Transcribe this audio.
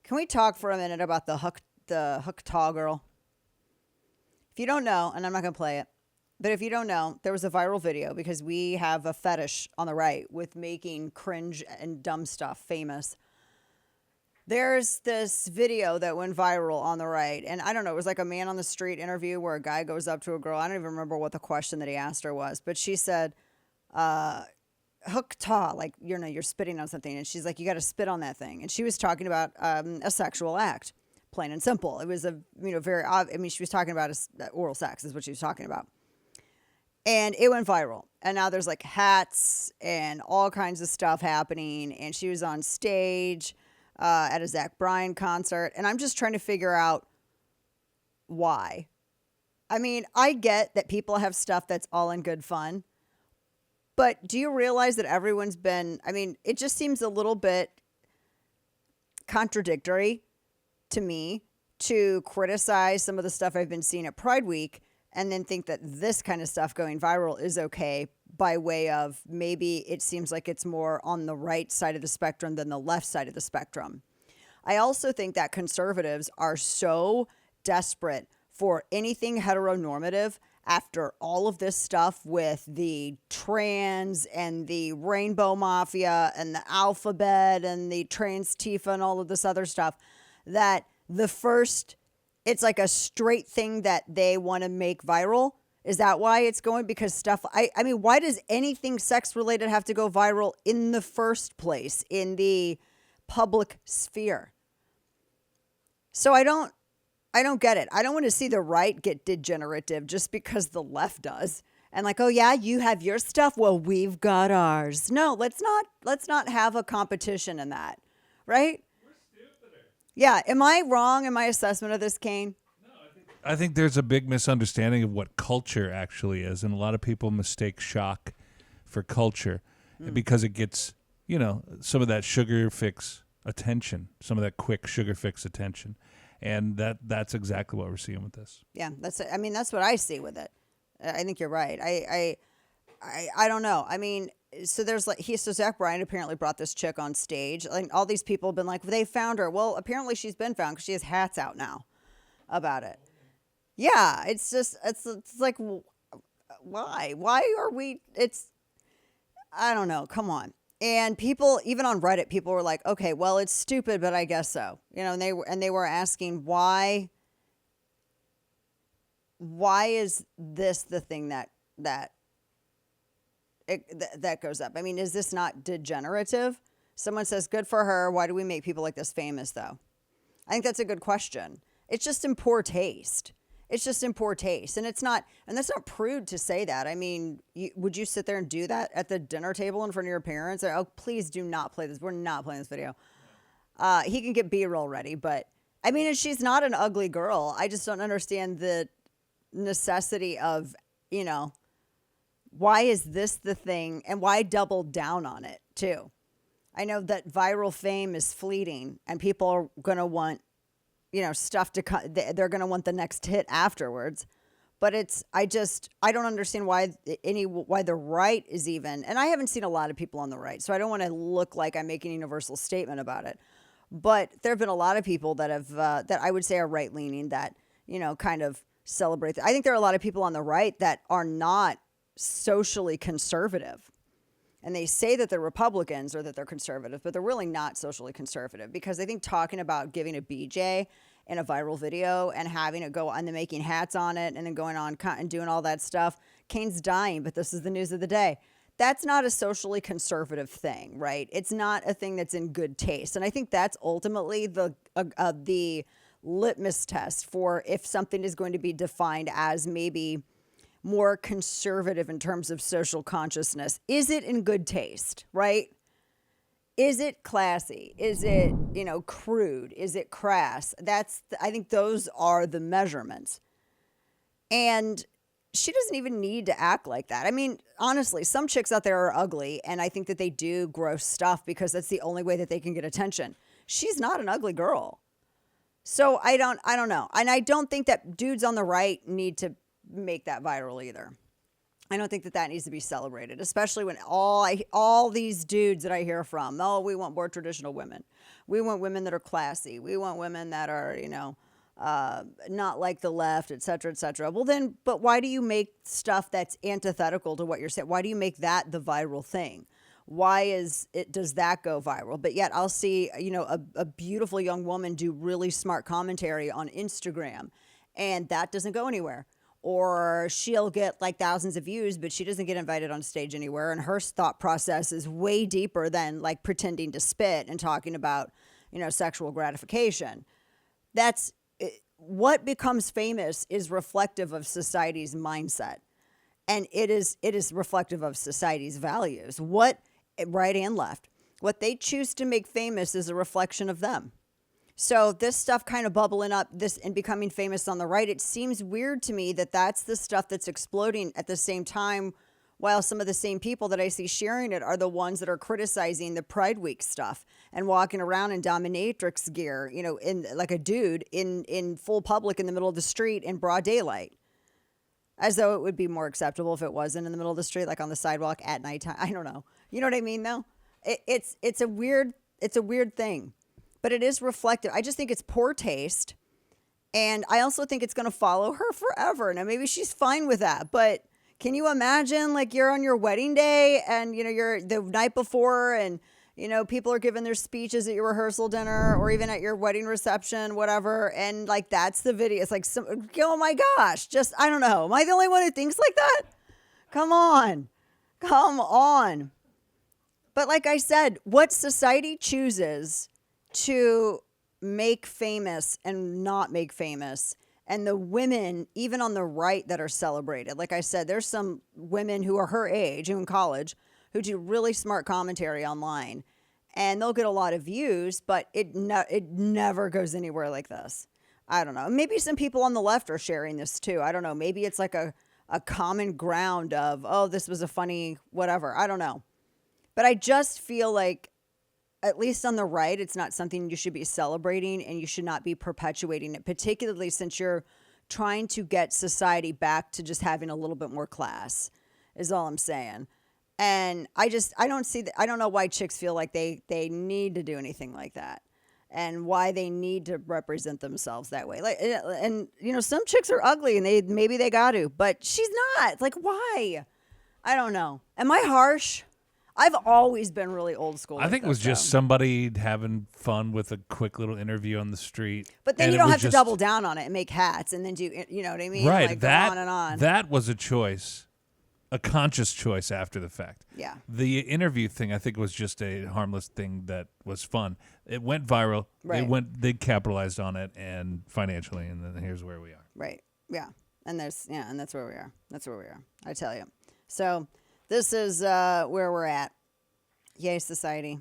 Can we talk for a minute about the Tuah girl? If you don't know, and I'm not going to play it, but if you don't know, there was a viral video because we have a fetish on the right with making cringe and dumb stuff famous. There's this video that went viral on the right, and I don't know, it was like a man on the street interview where a guy goes up to a girl. I don't even remember what the question that he asked her was, but she said, hook ta, like, you're spitting on something. And she's like, you got to spit on that thing. And she was talking about a sexual act, plain and simple. It was very, she was talking about oral sex is what she was talking about. And it went viral. And now there's like hats and all kinds of stuff happening. And she was on stage at a Zach Bryan concert. And I'm just trying to figure out why. I mean, I get that people have stuff that's all in good fun. But do you realize that everyone's been, it just seems a little bit contradictory to me to criticize some of the stuff I've been seeing at Pride Week and then think that this kind of stuff going viral is okay by way of maybe it seems like it's more on the right side of the spectrum than the left side of the spectrum. I also think that conservatives are so desperate for anything heteronormative after all of this stuff with the trans and the rainbow mafia and the alphabet and the trans Tifa and all of this other stuff, that it's like a straight thing that they want to make viral. Is that why it's going? Because stuff, why does anything sex related have to go viral in the first place in the public sphere? So I don't get it. I don't want to see the right get degenerative just because the left does. And like, oh yeah, you have your stuff. Well, we've got ours. No, let's not have a competition in that. Right? We're stupider. Yeah. Am I wrong in my assessment of this, Kane? No, I think there's a big misunderstanding of what culture actually is. And a lot of people mistake shock for culture because it gets, some of that sugar fix attention, some of that quick sugar fix attention. And that's exactly what we're seeing with this. Yeah, that's what I see with it. I think you're right. I don't know. So there's so Zach Bryan apparently brought this chick on stage. Like all these people have been like, they found her. Well, apparently she's been found because she has hats out now about it. Yeah, it's like, why are we? I don't know. Come on. And people, even on Reddit, people were like, okay, well, it's stupid, but I guess so. And they were asking why is this the thing that goes up? Is this not degenerative? Someone says, good for her. Why do we make people like this famous, though? I think that's a good question. It's just in poor taste. It's just in poor taste. And that's not prude to say that. Would you sit there and do that at the dinner table in front of your parents? Or, oh, please do not play this. We're not playing this video. He can get B-roll ready. But, she's not an ugly girl. I just don't understand the necessity of, why is this the thing? And why double down on it, too? I know that viral fame is fleeting. And people are going to want stuff to cut. They're going to want the next hit afterwards. But I don't understand why the right is even, and I haven't seen a lot of people on the right, so I don't want to look like I'm making a universal statement about it. But there have been a lot of people that have, that I would say are right leaning that, kind of celebrate. I think there are a lot of people on the right that are not socially conservative. And they say that they're Republicans or that they're conservative, but they're really not socially conservative because I think talking about giving a BJ in a viral video and having it go on the making hats on it and then going on and doing all that stuff, Kane's dying, but this is the news of the day. That's not a socially conservative thing, right? It's not a thing that's in good taste. And I think that's ultimately the litmus test for if something is going to be defined as maybe more conservative in terms of social consciousness. Is it in good taste, right? Is it classy? Is it, crude? Is it crass? I think those are the measurements. And she doesn't even need to act like that. Honestly, some chicks out there are ugly, and I think that they do gross stuff because that's the only way that they can get attention. She's not an ugly girl. So I don't know. And I don't think that dudes on the right need to make that viral either. I don't think that needs to be celebrated, especially when all these dudes that I hear from, oh, we want more traditional women. We want women that are classy. We want women that are, not like the left, et cetera, et cetera. Well, then, but why do you make stuff that's antithetical to what you're saying? Why do you make that the viral thing? Does that go viral? But yet I'll see, a beautiful young woman do really smart commentary on Instagram, and that doesn't go anywhere. Or she'll get like thousands of views, but she doesn't get invited on stage anywhere. And her thought process is way deeper than like pretending to spit and talking about, sexual gratification. That's what becomes famous is reflective of society's mindset. And it is reflective of society's values. What, right and left, what they choose to make famous is a reflection of them. So this stuff kind of bubbling up this and becoming famous on the right, it seems weird to me that that's the stuff that's exploding at the same time, while some of the same people that I see sharing it are the ones that are criticizing the Pride Week stuff and walking around in dominatrix gear, in like a dude in full public in the middle of the street in broad daylight. As though it would be more acceptable if it wasn't in the middle of the street, like on the sidewalk at nighttime. I don't know. You know what I mean, though? It's a weird thing. But it is reflective. I just think it's poor taste. And I also think it's going to follow her forever. Now, maybe she's fine with that. But can you imagine, like, you're on your wedding day and, you're the night before and, people are giving their speeches at your rehearsal dinner or even at your wedding reception, whatever. And, like, that's the video. It's like, oh, my gosh. Just, I don't know. Am I the only one who thinks like that? Come on. But like I said, what society chooses to make famous and not make famous, and the women even on the right that are celebrated, like I said, there's some women who are her age in college who do really smart commentary online, and they'll get a lot of views, but it never goes anywhere like this. I don't know, maybe some people on the left are sharing this too. I don't know, maybe it's like a common ground of, oh, this was a funny whatever, I don't know. But I just feel like, at least on the right, it's not something you should be celebrating, and you should not be perpetuating it, particularly since you're trying to get society back to just having a little bit more class, is all I'm saying. And I don't see that. I don't know why chicks feel like they need to do anything like that, and why they need to represent themselves that way. Like, and some chicks are ugly, and maybe they got to, but she's not. Like, why? I don't know. Am I harsh? I've always been really old school. I think it was just somebody having fun with a quick little interview on the street. But then you don't have to double down on it and make hats and then do, you know what I mean? Right. Like, that, go on and on. That was a choice, a conscious choice after the fact. Yeah. The interview thing, I think, was just a harmless thing that was fun. It went viral. Right. They capitalized on it and financially, and then here's where we are. Right. Yeah. And that's where we are. That's where we are. I tell you. So this is where we're at. Yay, society.